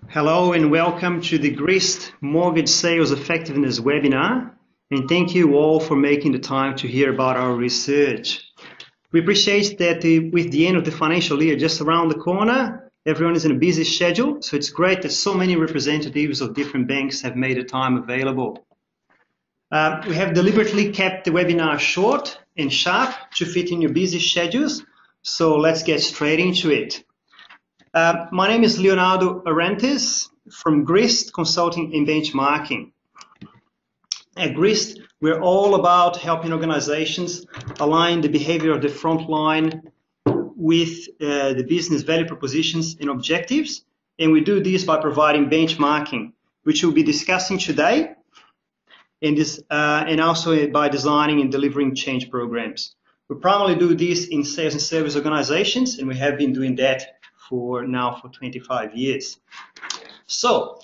Hello and welcome to the Grist Mortgage Sales Effectiveness webinar, and thank you all for making the time to hear about our research. We appreciate that with the end of the financial year just around the corner, everyone is in a busy schedule, so it's great that so many representatives of different banks have made the time available. We have deliberately kept the webinar short and sharp to fit in your busy schedules, so let's get straight into it. My name is Leonardo Arantes from Grist Consulting and Benchmarking. At Grist, we're all about helping organizations align the behavior of the front line with the business value propositions and objectives, and we do this by providing benchmarking, which we'll be discussing today, and also by designing and delivering change programs. We primarily do this in sales and service organizations, and we have been doing that for 25 years. So,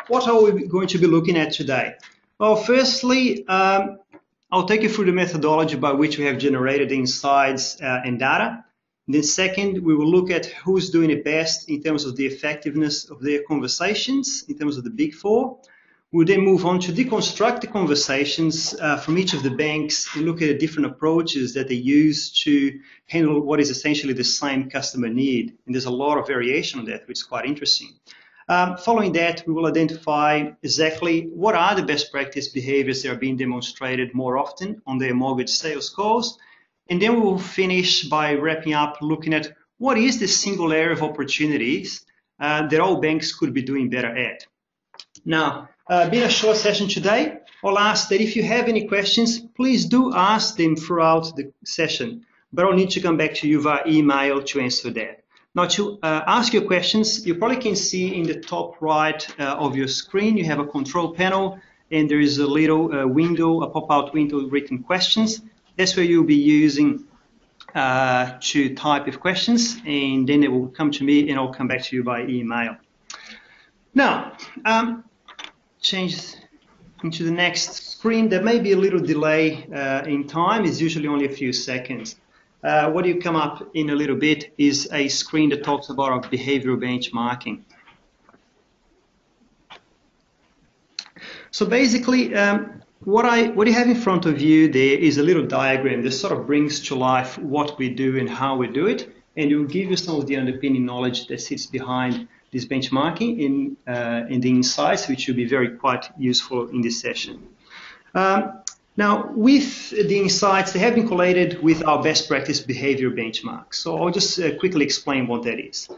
what are we going to be looking at today? Well, firstly, I'll take you through the methodology by which we have generated the insights and data. And then second, we will look at who's doing it best in terms of the effectiveness of their conversations, in terms of the BIG4. We'll then move on to deconstruct the conversations from each of the banks and look at the different approaches that they use to handle what is essentially the same customer need. And there's a lot of variation on that, which is quite interesting. Following that, we will identify exactly what are the best practice behaviors that are being demonstrated more often on their mortgage sales calls. And then we will finish by wrapping up looking at what is the single area of opportunities that all banks could be doing better at. Now, being a short session today, I'll ask that if you have any questions, please do ask them throughout the session, but I'll need to come back to you via email to answer that. Now, to ask your questions, you probably can see in the top right of your screen, you have a control panel, and there is a little window, a pop-out window written questions. That's where you'll be using to type your questions, and then it will come to me, and I'll come back to you by email. Now, change into the next screen. There may be a little delay in time. It's usually only a few seconds. What you come up in a little bit is a screen that talks about our behavioral benchmarking. So basically, what you have in front of you there is a little diagram that sort of brings to life what we do and how we do it, and it will give you some of the underpinning knowledge that sits behind this benchmarking in the insights, which will be quite useful in this session. Now, with the insights, they have been collated with our best practice behavior benchmark. So I'll just quickly explain what that is.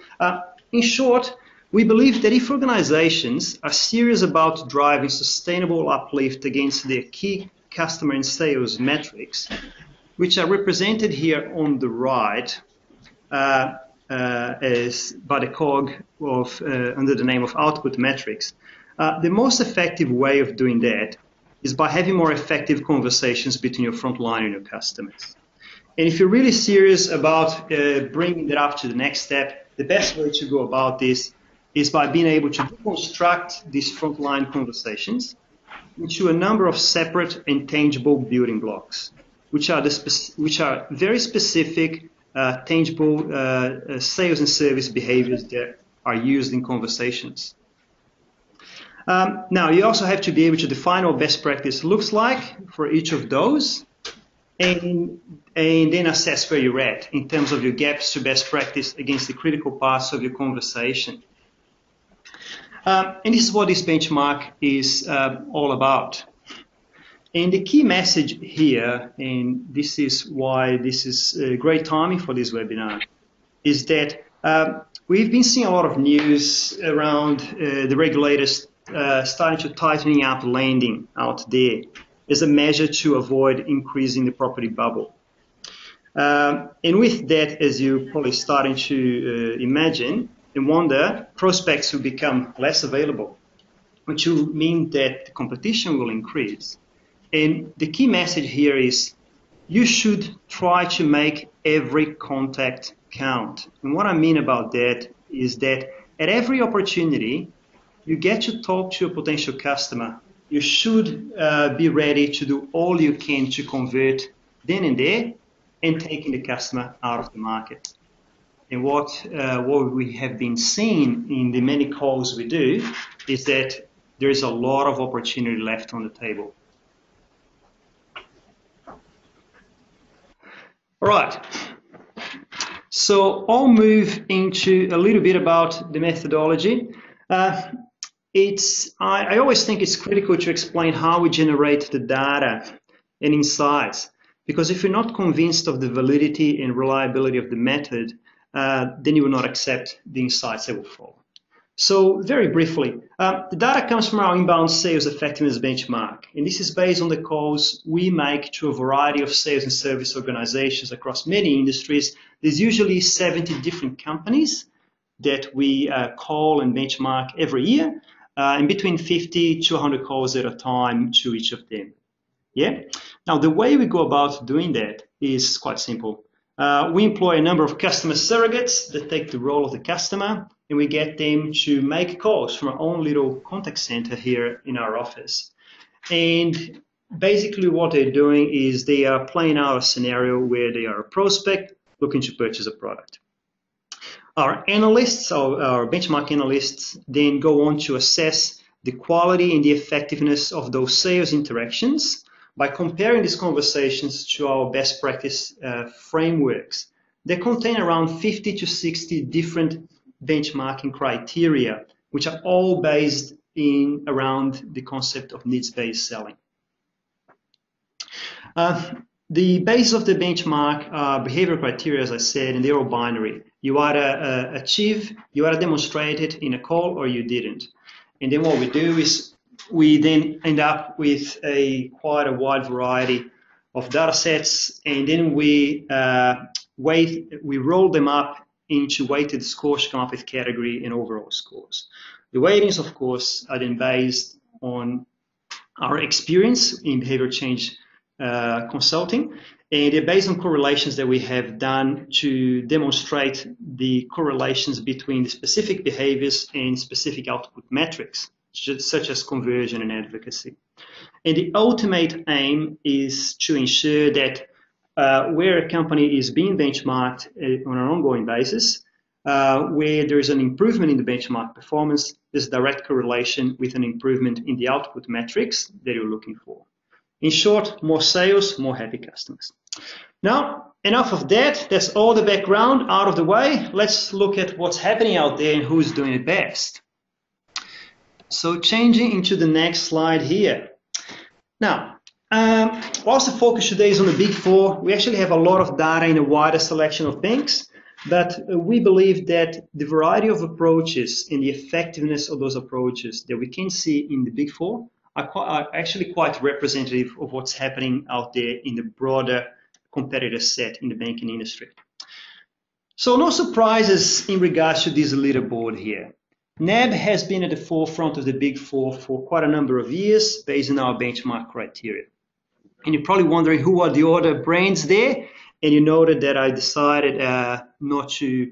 In short, we believe that if organizations are serious about driving sustainable uplift against their key customer and sales metrics, which are represented here on the right, as by the cog of under the name of output metrics. The most effective way of doing that is by having more effective conversations between your front line and your customers. And if you're really serious about bringing that up to the next step, the best way to go about this is by being able to construct these frontline conversations into a number of separate and tangible building blocks, which are very specific tangible sales and service behaviors that are used in conversations. Now, you also have to be able to define what best practice looks like for each of those, and then assess where you're at in terms of your gaps to best practice against the critical parts of your conversation. And this is what this benchmark is all about. And the key message here, and this is why this is great timing for this webinar, is that we've been seeing a lot of news around the regulators starting to tightening up lending out there as a measure to avoid increasing the property bubble. And with that, as you're probably starting to imagine and wonder, prospects will become less available, which will mean that the competition will increase. And the key message here is you should try to make every contact count. And what I mean about that is that at every opportunity you get to talk to a potential customer, you should be ready to do all you can to convert then and there and taking the customer out of the market. And what we have been seeing in the many calls we do is that there is a lot of opportunity left on the table. All right. So I'll move into a little bit about the methodology. I always think it's critical to explain how we generate the data and insights, because if you're not convinced of the validity and reliability of the method, then you will not accept the insights that will follow. So very briefly, the data comes from our inbound sales effectiveness benchmark, and this is based on the calls we make to a variety of sales and service organizations across many industries. There's usually 70 different companies that we call and benchmark every year, and between 50 to 100 calls at a time to each of them. Yeah. Now, the way we go about doing that is quite simple. We employ a number of customer surrogates that take the role of the customer, and we get them to make calls from our own little contact center here in our office. And basically what they're doing is they are playing out a scenario where they are a prospect looking to purchase a product. Our analysts, our benchmark analysts, then go on to assess the quality and the effectiveness of those sales interactions by comparing these conversations to our best practice frameworks. They contain around 50 to 60 different benchmarking criteria, which are all based around the concept of needs-based selling. The base of the benchmark are behavior criteria, as I said, and they're all binary. You either you either demonstrate it in a call or you didn't. And then what we do is we then end up with quite a wide variety of data sets, and then we roll them up into weighted scores to come up with category and overall scores. The weightings, of course, are then based on our experience in behavior change consulting, and they're based on correlations that we have done to demonstrate the correlations between the specific behaviors and specific output metrics, such as conversion and advocacy. And the ultimate aim is to ensure that where a company is being benchmarked on an ongoing basis, where there is an improvement in the benchmark performance, there's a direct correlation with an improvement in the output metrics that you're looking for. In short, more sales, more happy customers. Now, enough of that. That's all the background out of the way. Let's look at what's happening out there and who's doing it best. So changing into the next slide here. Now, whilst the focus today is on the Big Four, we actually have a lot of data in a wider selection of banks, but we believe that the variety of approaches and the effectiveness of those approaches that we can see in the Big Four are actually quite representative of what's happening out there in the broader competitor set in the banking industry. So no surprises in regards to this leaderboard here. NAB has been at the forefront of the Big Four for quite a number of years based on our benchmark criteria. And you're probably wondering who are the other brands there, and you noted that I decided not to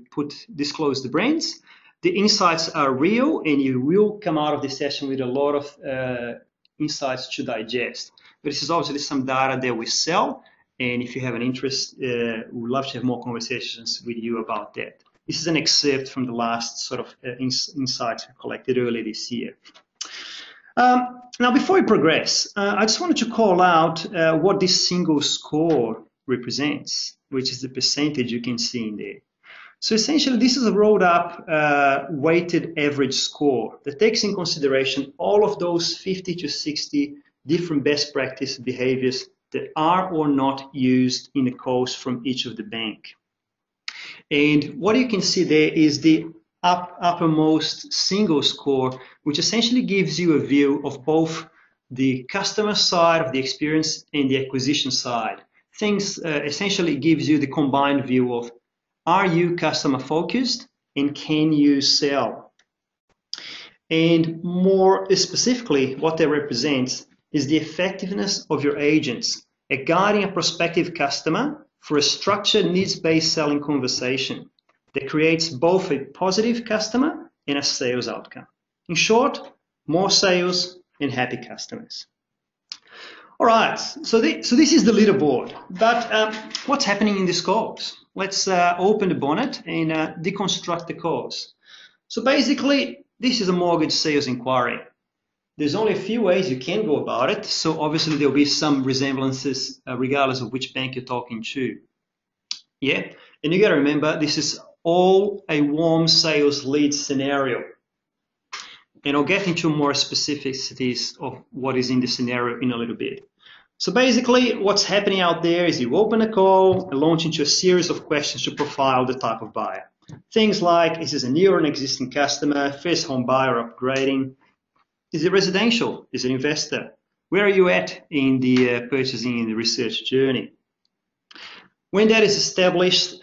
disclose the brands. The insights are real, and you will come out of this session with a lot of insights to digest. But this is obviously some data that we sell, and if you have an interest, we'd love to have more conversations with you about that. This is an excerpt from the last sort of insights we collected earlier this year. Now, before we progress, I just wanted to call out what this single score represents, which is the percentage you can see in there. So essentially, this is a rolled up weighted average score that takes in consideration all of those 50 to 60 different best practice behaviors that are or not used in the calls from each of the bank. And what you can see there is the uppermost single score, which essentially gives you a view of both the customer side of the experience and the acquisition side. Things essentially gives you the combined view of, are you customer focused and can you sell? And more specifically, what that represents is the effectiveness of your agents at guiding a prospective customer for a structured needs-based selling conversation that creates both a positive customer and a sales outcome. In short, more sales and happy customers. All right, so this is the leaderboard, but what's happening in these calls? let's open the bonnet and deconstruct the calls. So basically, this is a mortgage sales inquiry. There's only a few ways you can go about it, so obviously there'll be some resemblances regardless of which bank you're talking to. Yeah, and you got to remember, this is all a warm sales lead scenario. And I'll get into more specificities of what is in the scenario in a little bit. So basically, what's happening out there is you open a call and launch into a series of questions to profile the type of buyer. Things like, is this a new or an existing customer, first home buyer upgrading? Is it residential? Is it investor? Where are you at in the purchasing and the research journey? When that is established,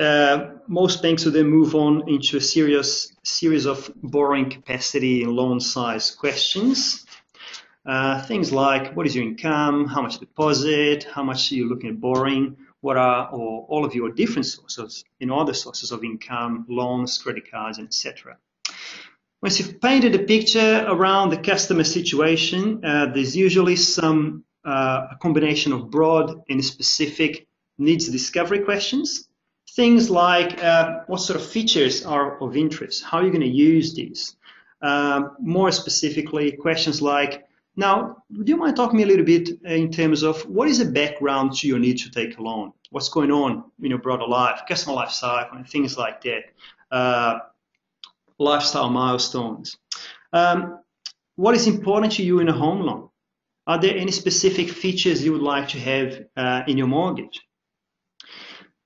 most banks will then move on into a series of borrowing capacity and loan size questions. Things like, what is your income, how much deposit, how much are you looking at borrowing, what are all of your different sources and other sources of income, loans, credit cards, etc. Once you've painted a picture around the customer situation, there's usually a combination of broad and specific needs discovery questions. Things like what sort of features are of interest, how are you going to use these? More specifically, questions like, now, would you mind talking to me a little bit in terms of what is the background to your need to take a loan? What's going on in your broader life, customer life cycle, and things like that. Lifestyle milestones. What is important to you in a home loan? Are there any specific features you would like to have in your mortgage?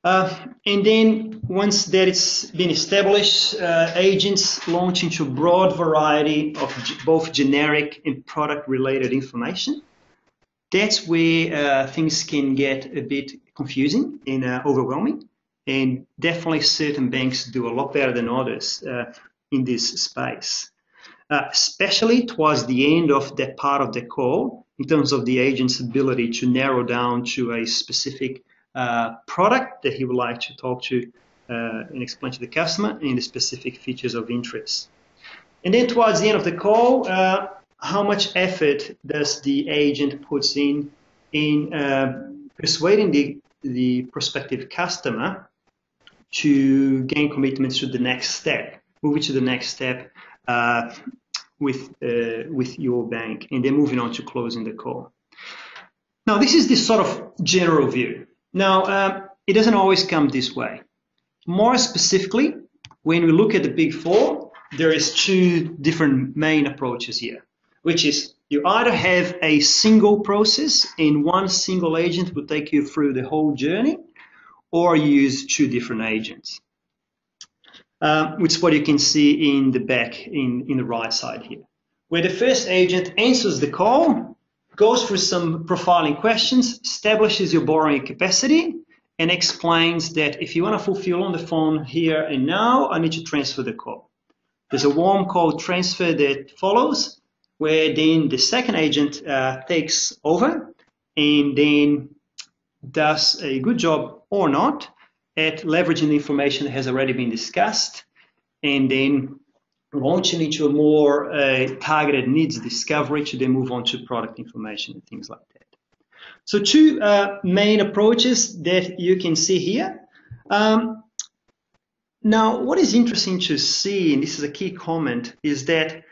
And then once that it's been established, agents launch into a broad variety of both generic and product-related information. That's where things can get a bit confusing and overwhelming, and definitely certain banks do a lot better than others in this space, especially towards the end of that part of the call in terms of the agent's ability to narrow down to a specific product that he would like to talk to and explain to the customer and the specific features of interest. And then towards the end of the call, how much effort does the agent puts in persuading the prospective customer to gain commitments to the next step, moving to the next step with your bank, and then moving on to closing the call. Now, this is the sort of general view. Now, it doesn't always come this way. More specifically, when we look at the Big Four, there is two different main approaches here, which is you either have a single process and one single agent will take you through the whole journey, or you use two different agents, which is what you can see in the back in the right side here, where the first agent answers the call, goes through some profiling questions, establishes your borrowing capacity, and explains that if you want to fulfill on the phone here and now, I need to transfer the call. There's a warm call transfer that follows, where then the second agent takes over and then does a good job or not at leveraging the information that has already been discussed and then launching into a more targeted needs discovery to then move on to product information and things like that. So two main approaches that you can see here. Now, what is interesting to see, and this is a key comment, is that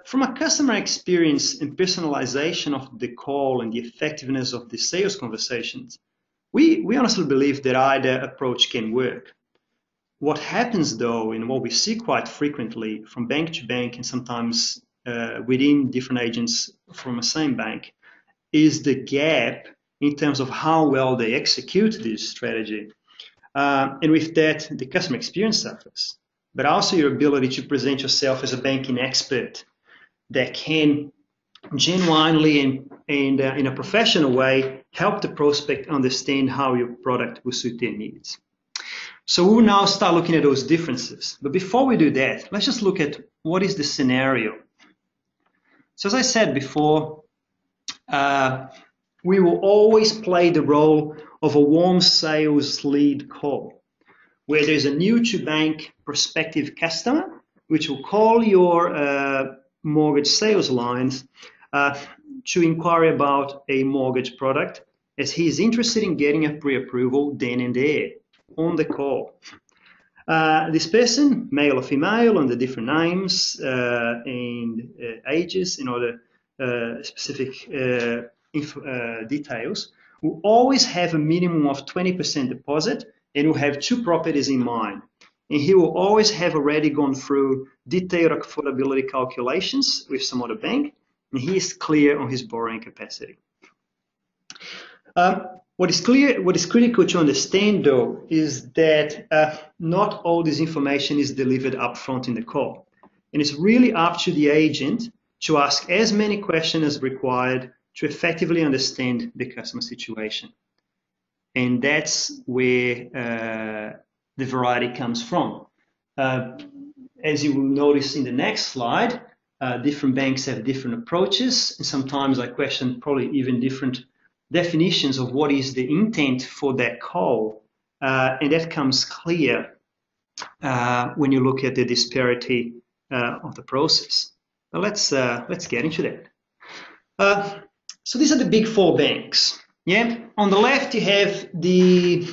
from a customer experience and personalization of the call and the effectiveness of the sales conversations, we honestly believe that either approach can work. What happens though, and what we see quite frequently from bank to bank and sometimes within different agents from the same bank, is the gap in terms of how well they execute this strategy. And with that, the customer experience suffers, but also your ability to present yourself as a banking expert that can genuinely and in a professional way help the prospect understand how your product will suit their needs. So we will now start looking at those differences. But before we do that, let's just look at what is the scenario. So as I said before, we will always play the role of a warm sales lead call, where there's a new to bank prospective customer, which will call your mortgage sales lines to inquire about a mortgage product, as he is interested in getting a pre-approval then and there. on the call. This person, male or female, on the different names and ages and other specific details, will always have a minimum of 20% deposit and will have 2 properties in mind. And he will always have already gone through detailed affordability calculations with some other bank, and he is clear on his borrowing capacity. What is critical to understand, though, is that not all this information is delivered upfront in the call. And it's really up to the agent to ask as many questions as required to effectively understand the customer situation. And that's where the variety comes from. As you will notice in the next slide, different banks have different approaches, and sometimes I question probably even different definitions of what is the intent for that call, and that comes clear when you look at the disparity of the process. Now let's get into that. So these are the big 4 banks. Yeah, on the left you have the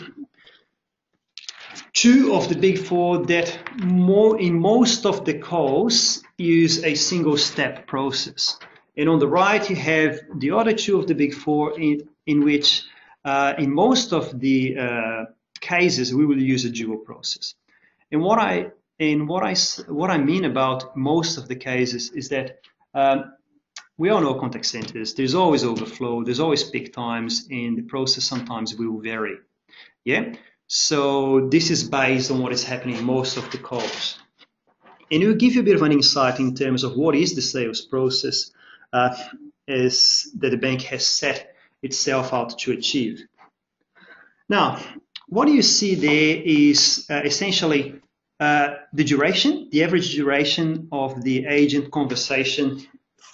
2 of the big 4 that in most of the calls use a single step process. And on the right, you have the other 2 of the big 4 in which, in most of the cases, we will use a dual process. And what I mean about most of the cases is that we all know contact centers. There's always overflow. There's always peak times, and the process sometimes will vary. Yeah. So this is based on what is happening in most of the calls. And it will give you a bit of an insight in terms of what is the sales process that the bank has set itself out to achieve. Now, what you see there is essentially the duration, the average duration of the agent conversation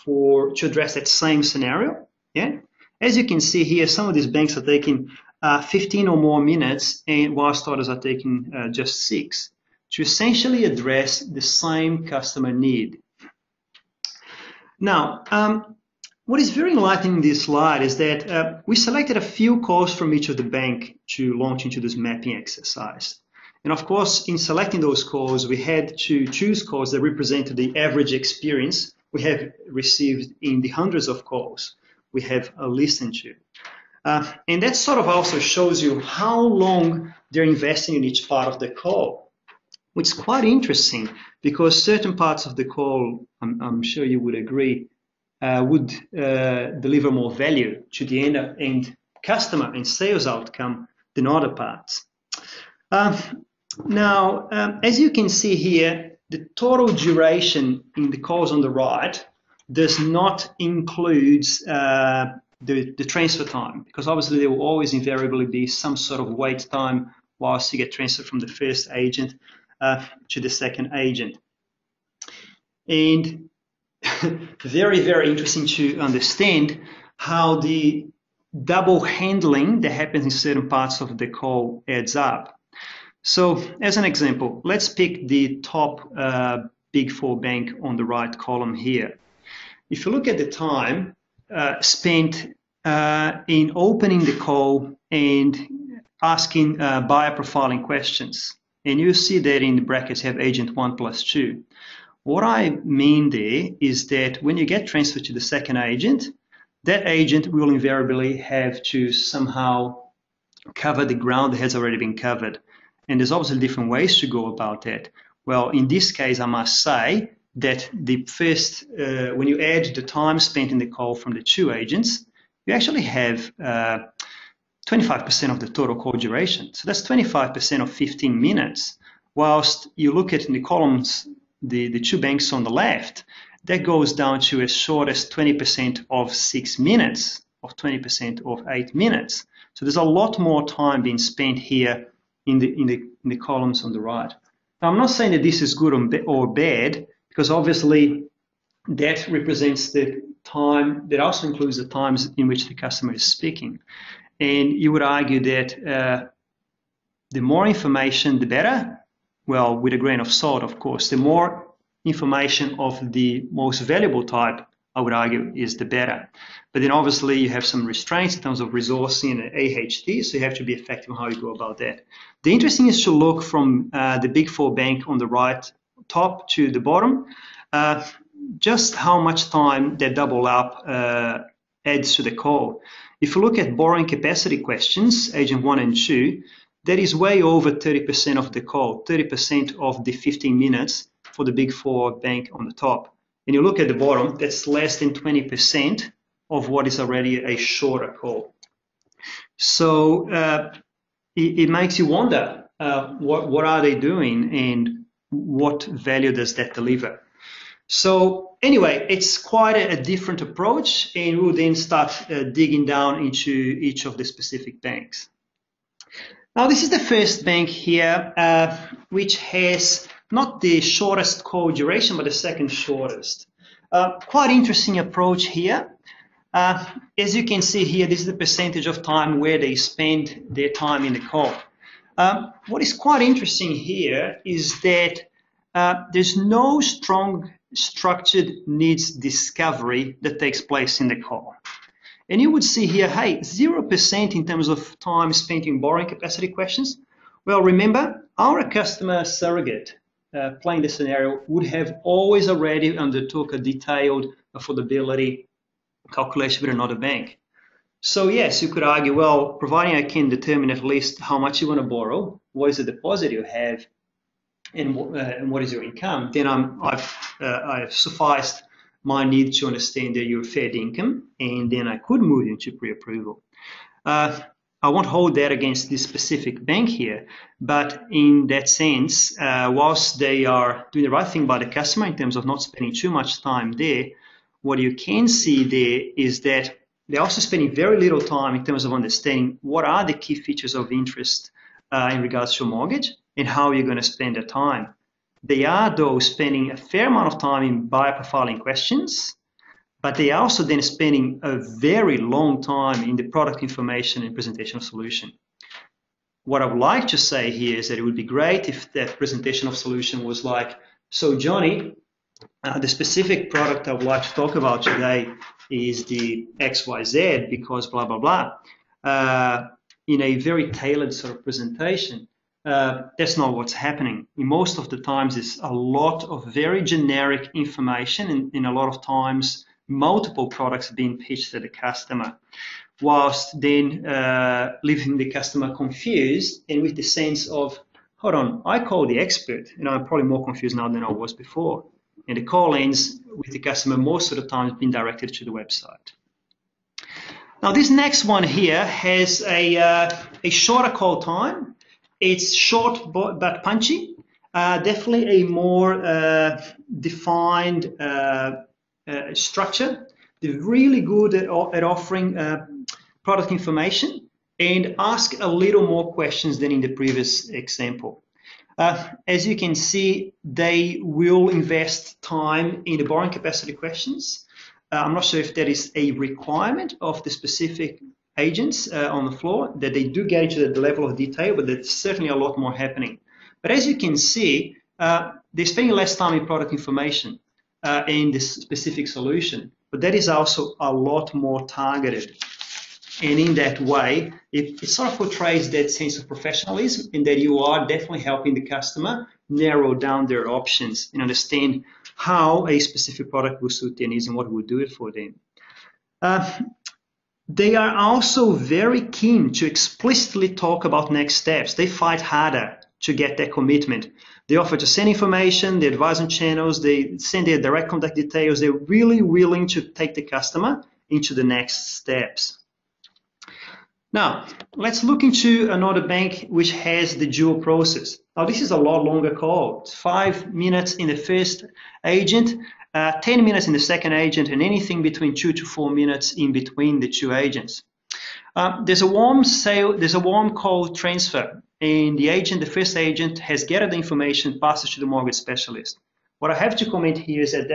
to address that same scenario. Yeah, as you can see here, some of these banks are taking 15 or more minutes, and whilst others are taking just 6, to essentially address the same customer need. Now, what is very enlightening in this slide is that we selected a few calls from each of the bank to launch into this mapping exercise. And of course, in selecting those calls, we had to choose calls that represented the average experience we have received in the hundreds of calls we have listened to. And that sort of also shows you how long they're investing in each part of the call, which is quite interesting because certain parts of the call, I'm sure you would agree, would deliver more value to the end customer and sales outcome than other parts. Now, as you can see here, the total duration in the calls on the right does not include the transfer time, because obviously there will always invariably be some sort of wait time whilst you get transferred from the first agent to the second agent. And very, very interesting to understand how the double handling that happens in certain parts of the call adds up. So as an example, let's pick the top Big 4 bank on the right column here. If you look at the time spent in opening the call and asking buyer profiling questions, and you see that in the brackets you have agent 1 plus 2. What I mean there is that when you get transferred to the second agent, that agent will invariably have to somehow cover the ground that has already been covered. And there's obviously different ways to go about that. Well, in this case, I must say that the first, when you add the time spent in the call from the 2 agents, you actually have 25% of the total call duration. So that's 25% of 15 minutes. Whilst you look at in the columns, the 2 banks on the left, that goes down to as short as 20% of 6 minutes, of 20% of 8 minutes. So there's a lot more time being spent here in the columns on the right. Now, I'm not saying that this is good or bad, because obviously that represents the time, that also includes the times in which the customer is speaking. And you would argue that the more information, the better. Well, with a grain of salt, of course. The more information of the most valuable type, I would argue, is the better. But then obviously you have some restraints in terms of resourcing and AHT, so you have to be effective on how you go about that. The interesting is to look from the Big 4 bank on the right top to the bottom, just how much time that double up adds to the call. If you look at borrowing capacity questions, agent 1 and 2, that is way over 30% of the call, 30% of the 15 minutes for the Big 4 bank on the top. And you look at the bottom, that's less than 20% of what is already a shorter call. So it makes you wonder, what are they doing and what value does that deliver? So anyway, it's quite a different approach, and we'll then start digging down into each of the specific banks. Now, this is the first bank here, which has not the shortest call duration, but the second shortest. Quite interesting approach here. As you can see here, this is the percentage of time where they spend their time in the call. What is quite interesting here is that there's no strong structured needs discovery that takes place in the call. And you would see here, hey, 0% in terms of time spent in borrowing capacity questions. Well, remember, our customer surrogate playing the scenario would have always already undertook a detailed affordability calculation with another bank. So yes, you could argue, well, providing I can determine at least how much you want to borrow, what is the deposit you have, and what is your income, then I've sufficed my need to understand that you're fair income, and then I could move into pre-approval. I won't hold that against this specific bank here, but in that sense, whilst they are doing the right thing by the customer in terms of not spending too much time there, what you can see there is that they're also spending very little time in terms of understanding what are the key features of interest in regards to a mortgage and how you're going to spend the time. They are, though, spending a fair amount of time in buyer profiling questions, but they are also then spending a very long time in the product information and presentation of solution. What I would like to say here is that it would be great if that presentation of solution was like, so Johnny, the specific product I would like to talk about today is the XYZ because blah, blah, blah, in a very tailored sort of presentation. That's not what's happening. In most of the times, it's a lot of very generic information and a lot of times multiple products being pitched to the customer, whilst then leaving the customer confused and with the sense of, hold on, I called the expert, and I'm probably more confused now than I was before. And the call ends with the customer most of the time being directed to the website. Now, this next one here has a shorter call time. It's short but punchy. Definitely a more defined structure. They're really good at offering product information and ask a little more questions than in the previous example. As you can see, they will invest time in the borrowing capacity questions. I'm not sure if that is a requirement of the specific agents on the floor, that they do get into the level of detail, but there's certainly a lot more happening. But as you can see, they're spending less time in product information in this specific solution, but that is also a lot more targeted. And in that way, it sort of portrays that sense of professionalism and that you are definitely helping the customer narrow down their options and understand how a specific product will suit their needs and what will do it for them. They are also very keen to explicitly talk about next steps. They fight harder to get that commitment. They offer to send information, they advise on channels, they send their direct contact details. They're really willing to take the customer into the next steps. Now, let's look into another bank which has the dual process. Now, this is a lot longer call. It's 5 minutes in the first agent, 10 minutes in the second agent, and anything between 2 to 4 minutes in between the two agents. There's a warm call transfer, and the first agent has gathered the information, passes to the mortgage specialist. What I have to comment here is that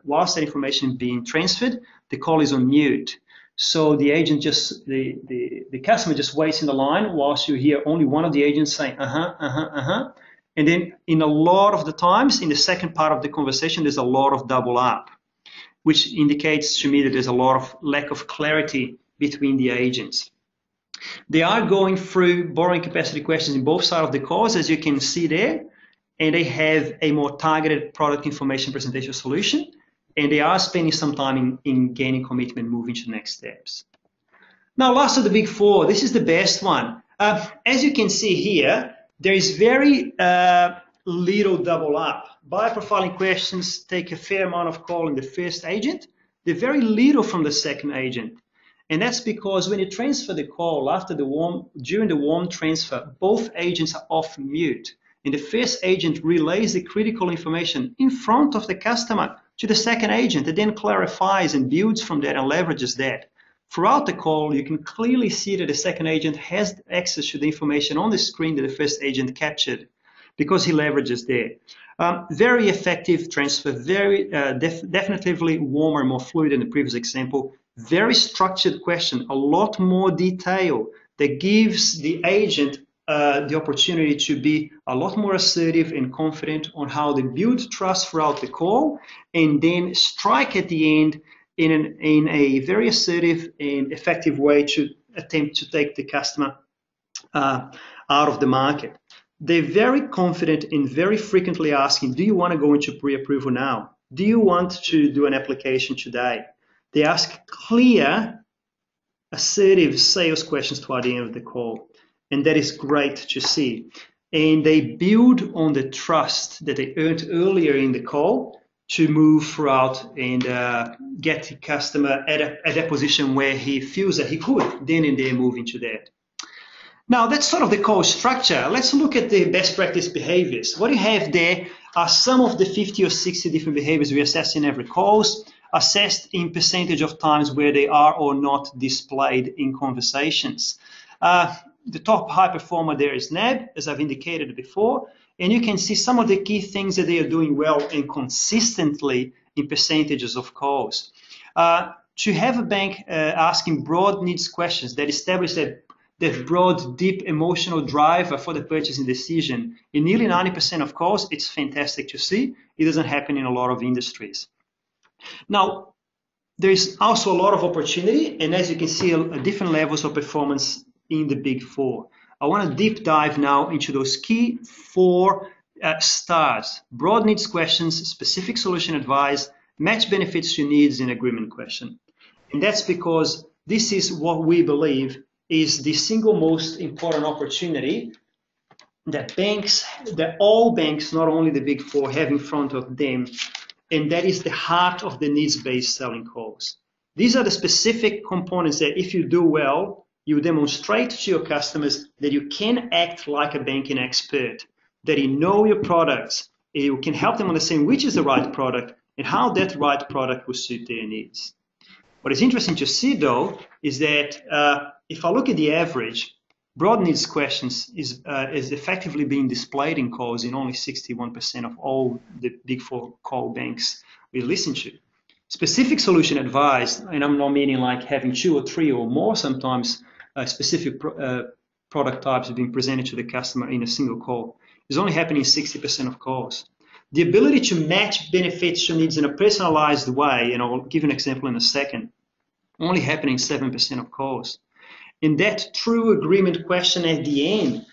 whilst that information is being transferred, the call is on mute. So the agent the customer just waits in the line whilst you hear only one of the agents saying, And then in a lot of the times, in the second part of the conversation, there's a lot of double up. which indicates to me that there's a lot of lack of clarity between the agents. They are going through borrowing capacity questions in both sides of the calls, as you can see there, and they have a more targeted product information presentation solution, and they are spending some time in gaining commitment, moving to the next steps. Now, last of the big four, this is the best one. As you can see here, there is very little double up. Buyer profiling questions take a fair amount of call in the first agent. They're very little from the second agent. And that's because when you transfer the call during the warm transfer, both agents are off mute. And the first agent relays the critical information in front of the customer to the second agent, and then clarifies and builds from that and leverages that. Throughout the call, you can clearly see that the second agent has access to the information on the screen that the first agent captured, because he leverages there. Very effective transfer, very definitely warmer, more fluid than the previous example. Very structured question, a lot more detail that gives the agent the opportunity to be a lot more assertive and confident on how they build trust throughout the call, and then strike at the end in a very assertive and effective way to attempt to take the customer out of the market. They're very confident and very frequently asking, do you want to go into pre-approval now? Do you want to do an application today? They ask clear, assertive sales questions toward the end of the call. And that is great to see. And they build on the trust that they earned earlier in the call to move throughout and get the customer at a position where he feels that he could then and there move into that. Now, that's sort of the call structure. Let's look at the best practice behaviors. What you have there are some of the 50 or 60 different behaviors we assess in every calls, assessed in percentage of times where they are or not displayed in conversations. The top high performer there is NAB, as I've indicated before, and you can see some of the key things that they are doing well and consistently in percentages of calls. To have a bank asking broad needs questions that establish that broad, deep emotional driver for the purchasing decision in nearly 90% of calls, it's fantastic to see. It doesn't happen in a lot of industries. Now, there's also a lot of opportunity, and as you can see, different levels of performance in the big four. I want to deep dive now into those key four stars: broad needs questions, specific solution advice, match benefits to needs, and agreement question. And that's because this is what we believe is the single most important opportunity that all banks, not only the big four, have in front of them. And that is the heart of the needs-based selling calls. These are the specific components that if you do well, you demonstrate to your customers that you can act like a banking expert, that you know your products, you can help them understand which is the right product and how that right product will suit their needs. What is interesting to see, though, is that if I look at the average, broad needs questions is effectively being displayed in calls in only 61% of all the big four call banks we listen to. Specific solution advice, and I'm not meaning like having 2 or 3 or more, sometimes specific product types being presented to the customer in a single call, is only happening in 60% of calls. The ability to match benefits to needs in a personalized way, and I'll give an example in a second, only happening in 7% of calls. In that true agreement question at the end,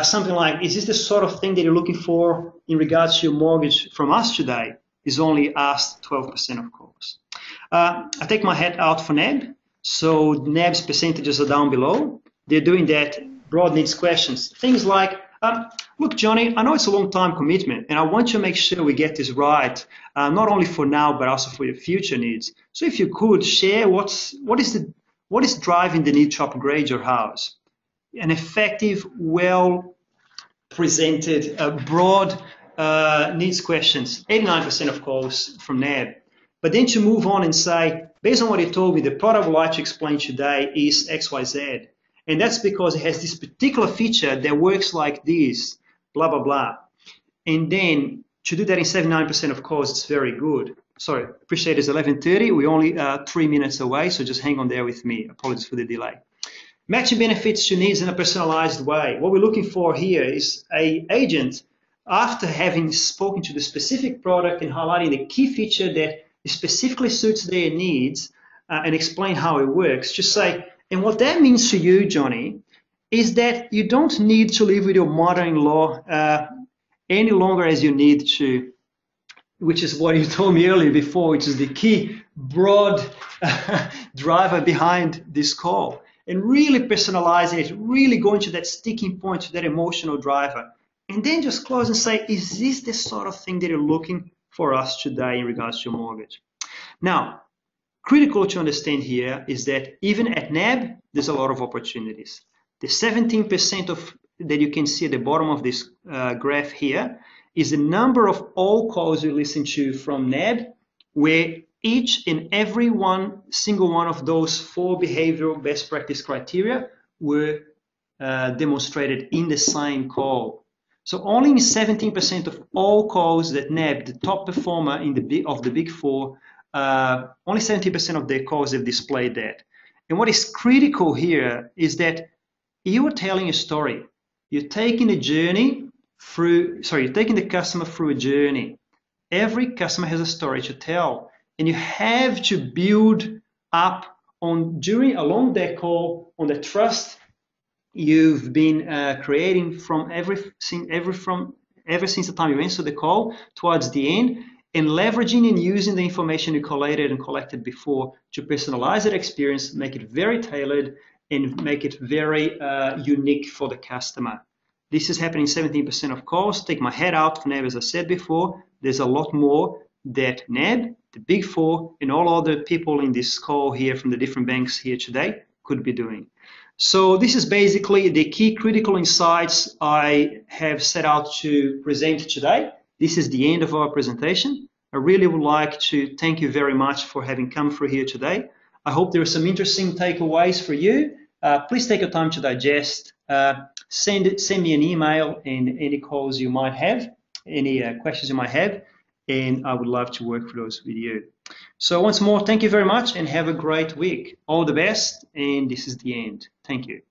something like, is this the sort of thing that you're looking for in regards to your mortgage from us today, is only asked 12% of calls. I take my hat out for NAB. So NAB's percentages are down below. They're doing that broad needs questions. Things like, look, Johnny, I know it's a long-time commitment, and I want to make sure we get this right, not only for now, but also for your future needs. So if you could share what is driving the need to upgrade your house? An effective, well-presented, broad needs questions, 89% of calls from NAB. But then to move on and say, based on what you told me, the product I would like to explain today is XYZ. And that's because it has this particular feature that works like this, blah, blah, blah. And then to do that in 79% of calls, it's very good. Sorry, appreciate it's 11:30. We're only 3 minutes away, so just hang on there with me. Apologies for the delay. Matching benefits to needs in a personalized way. What we're looking for here is an agent, after having spoken to the specific product and highlighting the key feature that specifically suits their needs and explain how it works. Just say, and what that means to you, Johnny, is that you don't need to live with your mother-in-law any longer as you need to, which is what you told me earlier before, which is the key broad driver behind this call. And really personalizing it, really going to that sticking point, to that emotional driver. And then just close and say, is this the sort of thing that you're looking for us today in regards to your mortgage? Now, critical to understand here is that even at NAB, there's a lot of opportunities. The 17% of that you can see at the bottom of this graph here is the number of all calls you listen to from NAB, where each and every single one of those 4 behavioral best practice criteria were demonstrated in the same call. So only in 17% of all calls that NAB, the top performer of the Big 4, only 70% of their calls have displayed that. And what is critical here is that you are telling a story. You're taking the customer through a journey. Every customer has a story to tell, and you have to build up along that call on the trust you've been creating ever since the time you answer the call towards the end, and leveraging and using the information you collated and collected before to personalize that experience, make it very tailored, and make it very unique for the customer. This is happening 17% of calls. Take my head out for NAB, as I said before. There's a lot more that NAB, the Big 4, and all other people in this call here from the different banks here today could be doing. So this is basically the key critical insights I have set out to present today. This is the end of our presentation. I really would like to thank you very much for having come through here today. I hope there are some interesting takeaways for you. Please take your time to digest. Send me an email and any calls you might have, any questions you might have, and I would love to work through those with you. So once more, thank you very much and have a great week. All the best, and this is the end. Thank you.